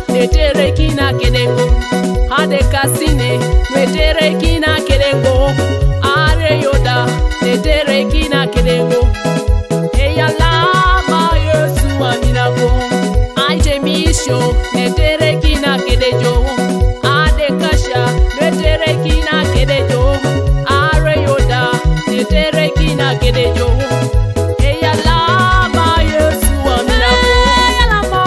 netere kina kedengo. Hade kasine, netere kina kedengo. Are yoda, netere kina kedengo. Eya lama Yesu aminako. Aite misho, netere kina kedejo. Ade kasha, netere kina kedejo. Are yoda, netere kina kedejo. Eya lama Yesu aminako. Eya lama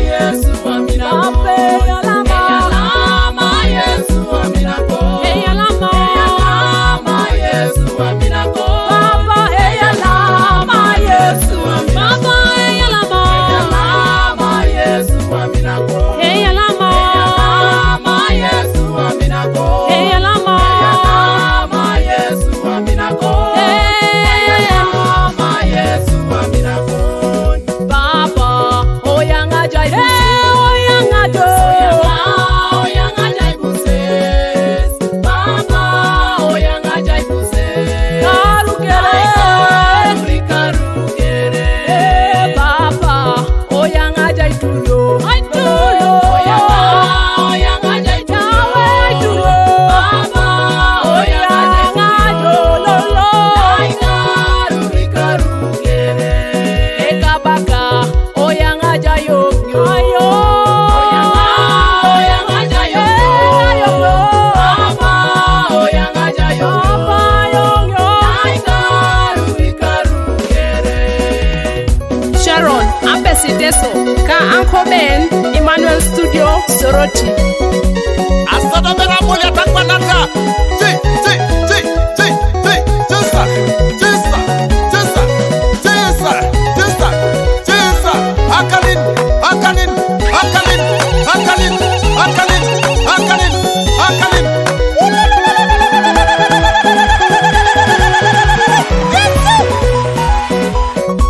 Yesu aminako. Eya lama Yesu aminako. Eya lama Yesu aminako. Baba eya lama Yesu aminako. Baba eya lama Yesu aminako. Eya lama Yesu aminako. Eya lama Yesu aminako. Eya lama Yesu aminako. Baba oyanga jai oyanga jo oyanga jai buses. Baba oyanga jai buses. Karukere karukere. Baba oyanga jai tuyo tuyo. Oyanga jai tuyo. Baba oyanga jo lolo. Karukere. Ekabaka oyanga jai yo yo. Oyanga jai yo yo. Baba oyanga jai yo yo. Karukere. Sharon Ambesideso ka Uncle Ben Emmanuel Studio Soroti. Asada mera mulya takwanata. Ti ti ti ti ti. Tisa tisa tisa tisa tisa tisa. Akalin akalin akalin akalin akalin akalin akalin.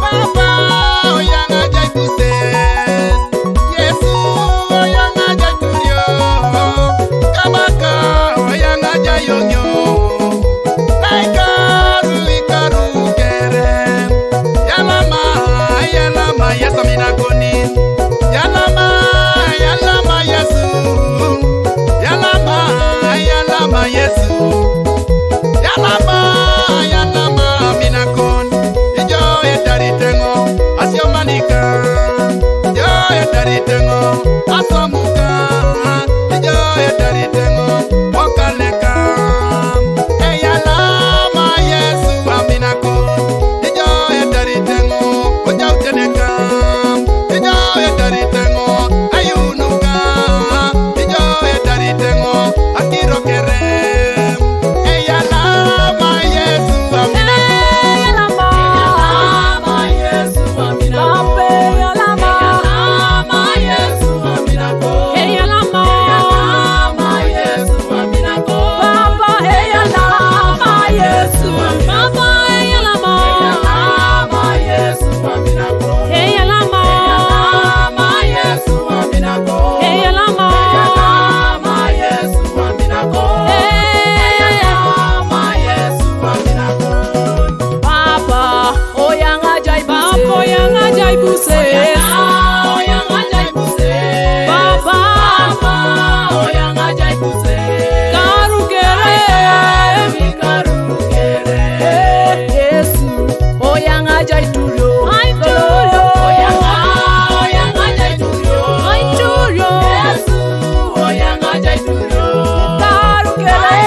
Baba oyanga jai buses. Yesu oyanga jai turio. Kabaka oyanga jai yonyo. Naikaru ikaru kere. Yalama Yesu minakoni. Yalama Yesu. Yalama Yesu. Yalama minakon. Ijo edaritengo asiomanika. Ijo edaritengo asomuka. Ijo edaritengo wakaleka. Eyalama Yesu aminakon. Ijo edaritengo ojauteneka. Ijo edaritengo ayunuka. Ijo edaritengo akirokere. Eyalama Yesu aminakon. Eyalama Yesu aminakon. Eyalama Yesu aminakon. Eyalama Yesu aminakon. Baba eyalama Yesu aminakon. Baba eyalama Yesu aminakon. Eyalama Yesu aminakon. Eyalama Yesu aminakon. Eyalama Yesu aminakon. Baba oyanga jai buses. Baba oyanga jai buses. Oyanga jai buses. Baba oyanga jai buses. Karukere karukere. Yesu oyanga jai tuyo tuyo. Oyanga jai tuyo tuyo. Yesu oyanga jai tuyo. Karukere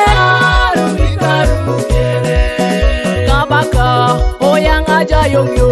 karukere. Kabaka oyanga jai yo yo.